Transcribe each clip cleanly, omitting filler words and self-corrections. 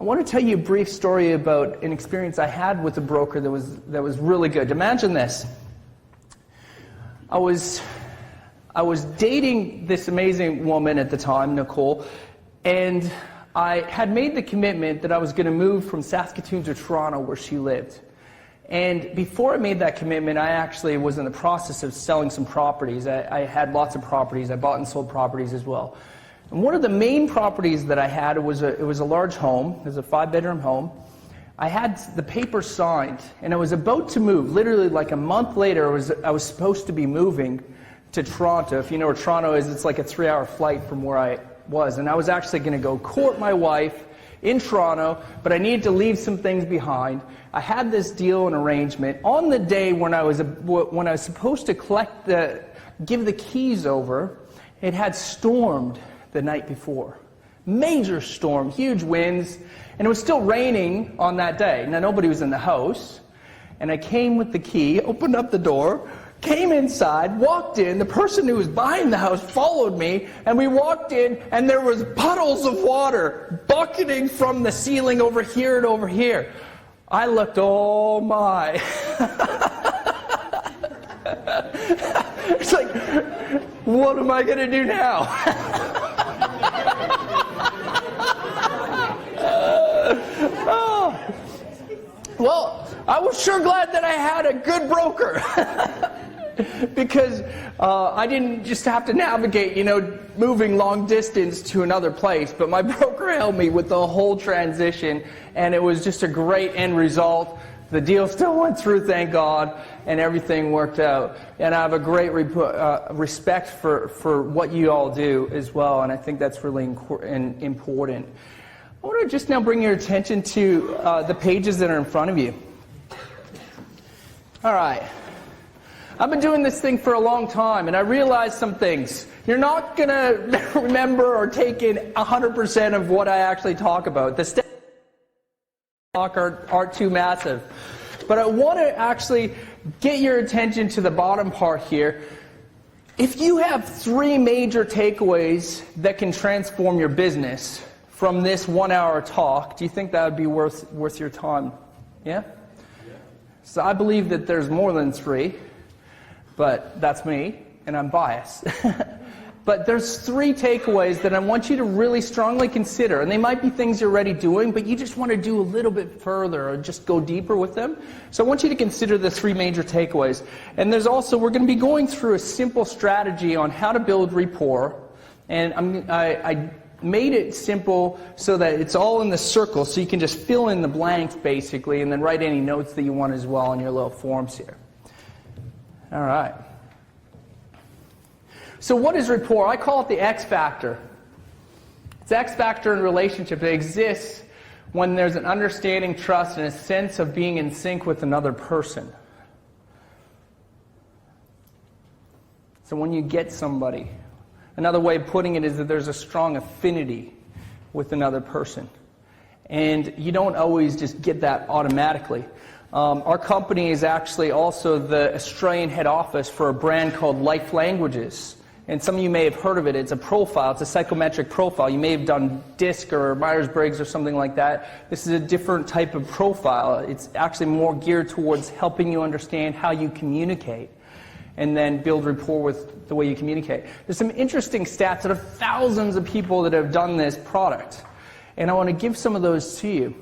I want to tell you a brief story about an experience I had with a broker that was really good. Imagine this. I was dating this amazing woman at the time, Nicole, and I had made the commitment that I was going to move from Saskatoon to Toronto where she lived. And before I made that commitment, I actually was in the process of selling some properties. I had lots of properties. I bought and sold properties as well. And one of the main properties that I had, it was a large home. It was a 5-bedroom home. I had the paper signed, and I was about to move. Literally like a month later, I was supposed to be moving to Toronto. If you know where Toronto is, it's like a 3-hour flight from where I was. And I was actually going to go court my wife in Toronto, but I needed to leave some things behind. I had this deal and arrangement. On the day when I was supposed to give the keys over, it had stormed the night before. Major storm, huge winds, and it was still raining on that day. Now nobody was in the house, and I came with the key, opened up the door, came inside, walked in, the person who was buying the house followed me, and we walked in, and there was puddles of water bucketing from the ceiling over here and over here. I looked, oh my. It's like, what am I going to do now? Well, I was sure glad that I had a good broker. Because I didn't just have to navigate, moving long distance to another place, but my broker helped me with the whole transition, and it was just a great end result. The deal still went through, thank God, and everything worked out. And I have a great respect for what you all do as well, and I think that's really important. I want to just now bring your attention to the pages that are in front of you. All right. I've been doing this thing for a long time, and I realized some things. You're not going to remember or take in 100% of what I actually talk about. The steps aren't too massive. But I want to actually get your attention to the bottom part here. If you have 3 major takeaways that can transform your business from this 1-hour talk, do you think that would be worth your time? Yeah? So I believe that there's more than 3. But that's me, and I'm biased. But there's 3 takeaways that I want you to really strongly consider. And they might be things you're already doing, but you just want to do a little bit further or just go deeper with them. So I want you to consider the 3 major takeaways. And there's also, we're going to be going through a simple strategy on how to build rapport. And I made it simple so that it's all in the circle, so you can just fill in the blanks, basically, and then write any notes that you want as well on your little forms here. All right. So what is rapport? I call it the X factor. It's the X factor in relationship. It exists when there's an understanding, trust, and a sense of being in sync with another person. So when you get somebody, another way of putting it is that there's a strong affinity with another person. And you don't always just get that automatically. Our company is actually also the Australian head office for a brand called Life Languages. And some of you may have heard of it. It's a profile. It's a psychometric profile. You may have done DISC or Myers-Briggs or something like that. This is a different type of profile. It's actually more geared towards helping you understand how you communicate and then build rapport with the way you communicate. There's some interesting stats. There are thousands of people that have done this product. And I want to give some of those to you.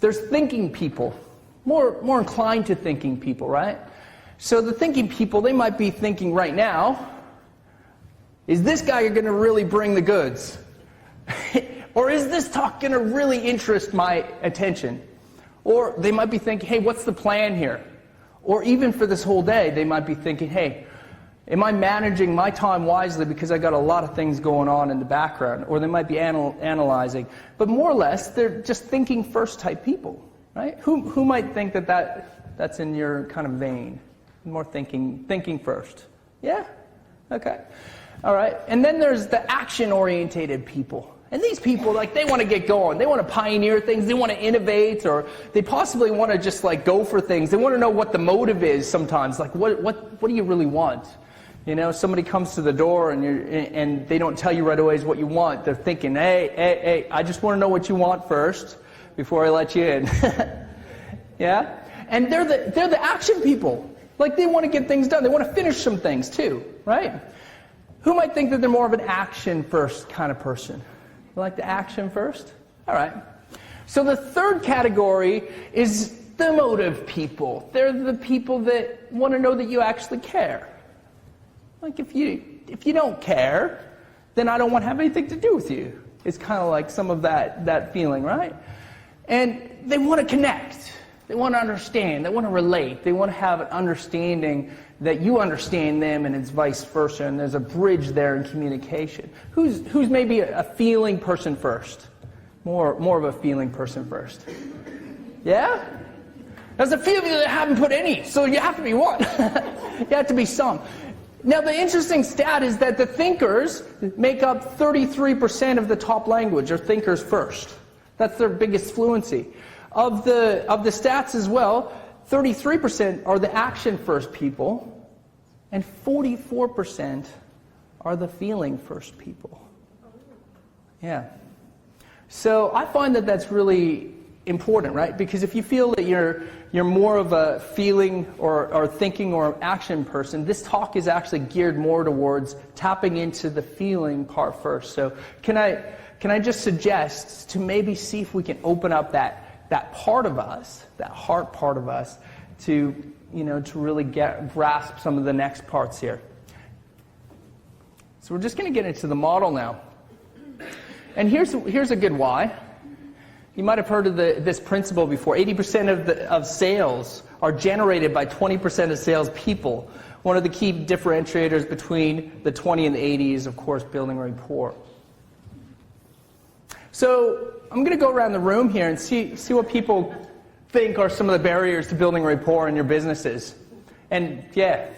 There's thinking people, more inclined to thinking people, right? So the thinking people, they might be thinking right now, is this guy going to really bring the goods? Or is this talk going to really interest my attention? Or they might be thinking, hey, what's the plan here? Or even for this whole day, they might be thinking, hey, am I managing my time wisely because I got a lot of things going on in the background? Or they might be analyzing. But more or less, they're just thinking first type people, right? Who might think that's in your kind of vein? More thinking first. Yeah? Okay. All right. And then there's the action-orientated people. And these people, like, they want to get going. They want to pioneer things. They want to innovate, or they possibly want to just, like, go for things. They want to know what the motive is sometimes. Like, what do you really want? You know, somebody comes to the door and they don't tell you right away what you want. They're thinking, hey, I just want to know what you want first before I let you in. Yeah? And they're the action people. Like, they want to get things done. They want to finish some things too, right? Who might think that they're more of an action first kind of person? You like the action first? All right. So the third category is the emotive people. They're the people that want to know that you actually care. Like, if you don't care, then I don't want to have anything to do with you. It's kind of like some of that feeling, right? And they want to connect. They want to understand. They want to relate. They want to have an understanding that you understand them, and it's vice versa. And there's a bridge there in communication. Who's maybe a feeling person first? More of a feeling person first. Yeah? There's a few of you that haven't put any, so you have to be one. You have to be some. Now, the interesting stat is that the thinkers make up 33% of the top language, or thinkers first. That's their biggest fluency. Of the stats as well, 33% are the action first people, and 44% are the feeling first people. Yeah. So I find that that's really important, right? Because if you feel that you're more of a feeling or thinking or action person, this talk is actually geared more towards tapping into the feeling part first. So can I just suggest to maybe see if we can open up that part of us, that heart part of us, to really grasp some of the next parts here. So we're just going to get into the model now. And here's a good why. You might have heard of this principle before. 80% of sales are generated by 20% of salespeople. One of the key differentiators between the 20 and the 80 is, of course, building rapport. So I'm going to go around the room here and see what people think are some of the barriers to building rapport in your businesses. And yeah,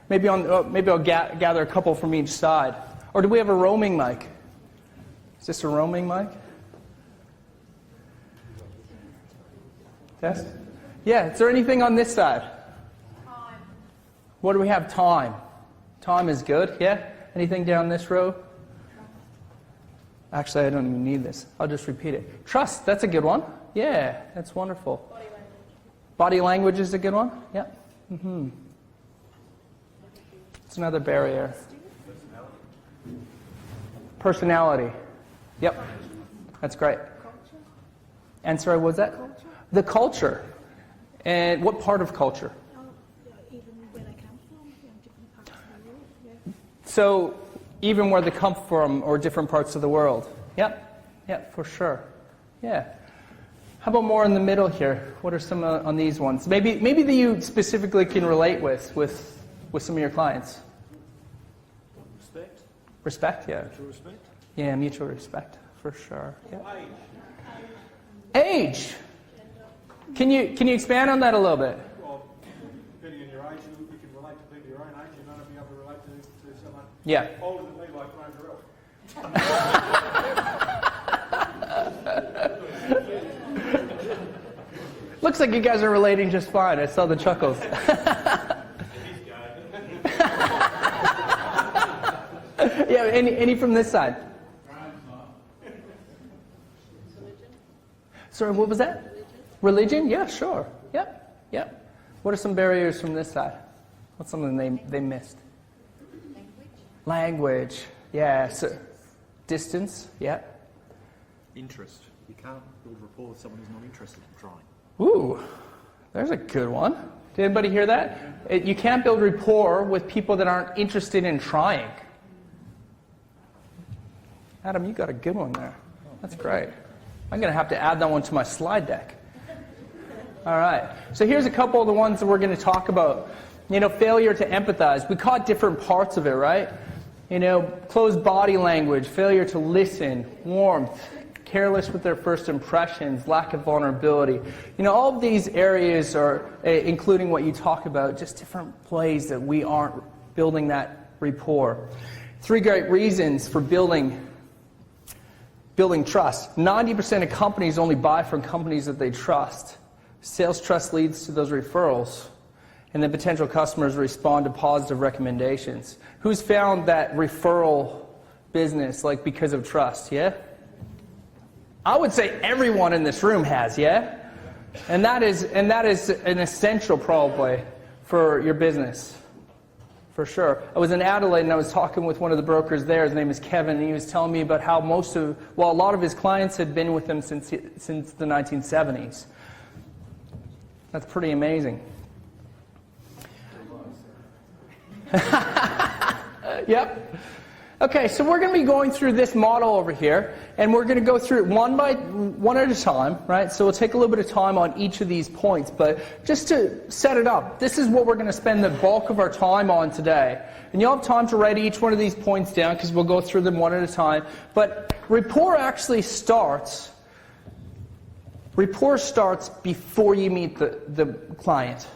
maybe I'll gather a couple from each side. Or do we have a roaming mic? Is this a roaming mic? Test? Yeah, is there anything on this side? Time. What do we have? Time. Time is good, yeah? Anything down this row? Actually, I don't even need this. I'll just repeat it. Trust, that's a good one. Yeah, that's wonderful. Body language. Body language is a good one? Yeah. Mm-hmm. It's another barrier. Personality. Yep. That's great. Culture. And sorry, what was that? Culture. The culture. And what part of culture? Even where they come from, different parts of the world. Yeah. So, even where they come from or different parts of the world. Yep, for sure. Yeah. How about more in the middle here? What are some on these ones? Maybe that you specifically can relate with some of your clients. Respect. Respect, yeah. Mutual respect. Yeah, mutual respect, for sure. Yeah. Age. Age. Can you expand on that a little bit? Well, depending on your age, you can relate to people your own age. You might not be able to relate to someone older than me, like Graham Durrell. Looks like you guys are relating just fine. I saw the chuckles. Yeah, any from this side? Sorry, what was that? Religion? Yeah, sure. Yep. What are some barriers from this side? What's something they missed? Language. Yeah. So, distance. Yeah. Interest. You can't build rapport with someone who's not interested in trying. Ooh, there's a good one. Did anybody hear that? You can't build rapport with people that aren't interested in trying. Adam, you got a good one there. That's great. I'm going to have to add that one to my slide deck. All right. So here's a couple of the ones that we're going to talk about. Failure to empathize. We caught different parts of it, right? Closed body language, failure to listen, warmth, careless with their first impressions, lack of vulnerability. All of these areas are, including what you talk about, just different ways that we aren't building that rapport. 3 great reasons for building trust. 90% of companies only buy from companies that they trust. Sales trust leads to those referrals. And then potential customers respond to positive recommendations. Who's found that referral business, like because of trust, yeah? I would say everyone in this room has, yeah? And that is an essential probably for your business, for sure. I was in Adelaide and I was talking with one of the brokers there. His name is Kevin, and he was telling me about how a lot of his clients had been with him since the 1970s. That's pretty amazing. Yep. Okay, so we're going to be going through this model over here, and we're going to go through it one at a time, right? So we'll take a little bit of time on each of these points, but just to set it up, this is what we're going to spend the bulk of our time on today. And you'll have time to write each one of these points down because we'll go through them one at a time. But rapport actually starts before you meet the client.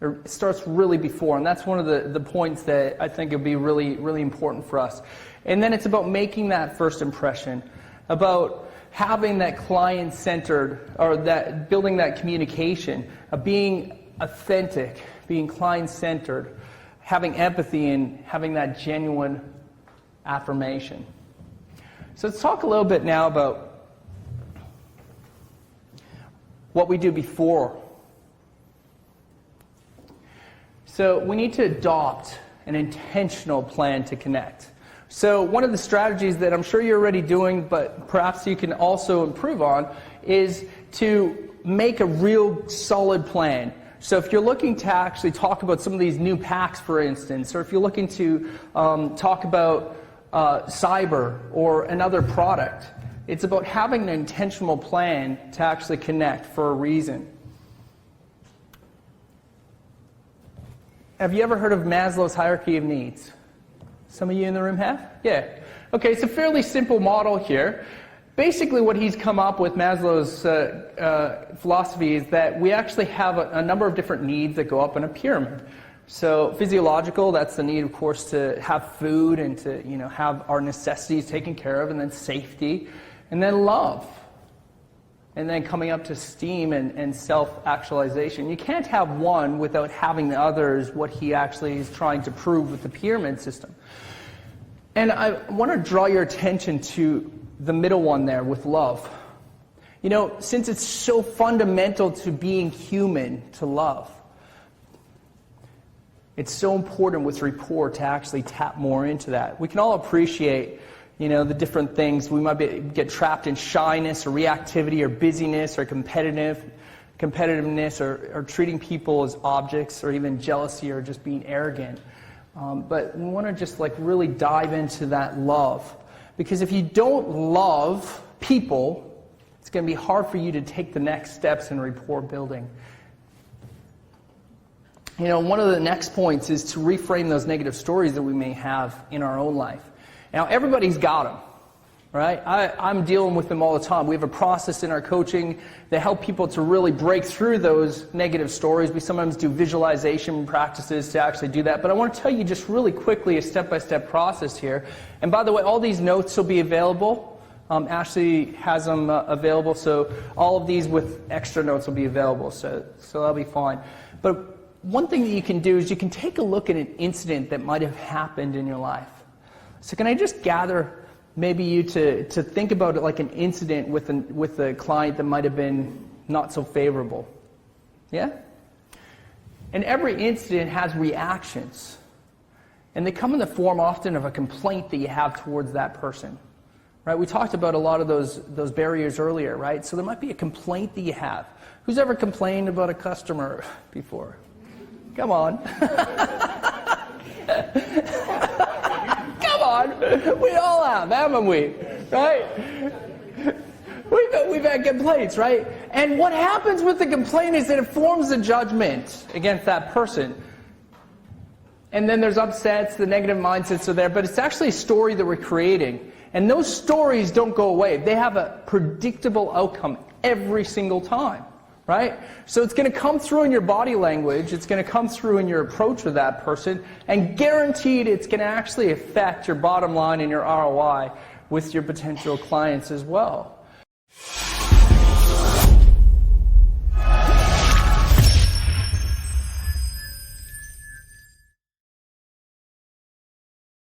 It starts really before, and that's one of the points that I think would be really, really important for us. And then it's about making that first impression, about having that client-centered, or that building that communication, of being authentic, being client-centered, having empathy, and having that genuine affirmation. So let's talk a little bit now about what we do before. So we need to adopt an intentional plan to connect. So one of the strategies that I'm sure you're already doing, but perhaps you can also improve on, is to make a real solid plan. So if you're looking to actually talk about some of these new packs, for instance, or if you're looking to talk about cyber or another product, it's about having an intentional plan to actually connect for a reason. Have you ever heard of Maslow's hierarchy of needs? Some of you in the room have? Yeah. Okay, it's a fairly simple model here. Basically what he's come up with, Maslow's philosophy, is that we actually have a number of different needs that go up in a pyramid. So physiological, that's the need, of course, to have food and to have our necessities taken care of, and then safety, and then love. And then coming up to esteem and self-actualization. You can't have one without having the others, what he actually is trying to prove with the pyramid system. And I want to draw your attention to the middle one there with love. Since it's so fundamental to being human, to love, it's so important with rapport to actually tap more into that. We can all appreciate the different things. We might get trapped in shyness or reactivity or busyness or competitiveness or treating people as objects, or even jealousy or just being arrogant. But we want to just really dive into that love. Because if you don't love people, it's going to be hard for you to take the next steps in rapport building. One of the next points is to reframe those negative stories that we may have in our own life. Now, everybody's got them, right? I'm dealing with them all the time. We have a process in our coaching that help people to really break through those negative stories. We sometimes do visualization practices to actually do that. But I want to tell you just really quickly a step-by-step process here. And by the way, all these notes will be available. Ashley has them available, so all of these with extra notes will be available, so that'll be fine. But one thing that you can do is you can take a look at an incident that might have happened in your life. So can I just gather maybe you to think about it like an incident with a client that might have been not so favorable? Yeah? And every incident has reactions. And they come in the form often of a complaint that you have towards that person. Right? We talked about a lot of those barriers earlier, right? So there might be a complaint that you have. Who's ever complained about a customer before? Come on. Come on. We all have, haven't we? Right? We've had complaints, right? And what happens with the complaint is that it forms a judgment against that person. And then there's upsets, the negative mindsets are there, but it's actually a story that we're creating. And those stories don't go away. They have a predictable outcome every single time, right? So it's going to come through in your body language, it's going to come through in your approach with that person, and guaranteed it's going to actually affect your bottom line and your ROI with your potential clients as well.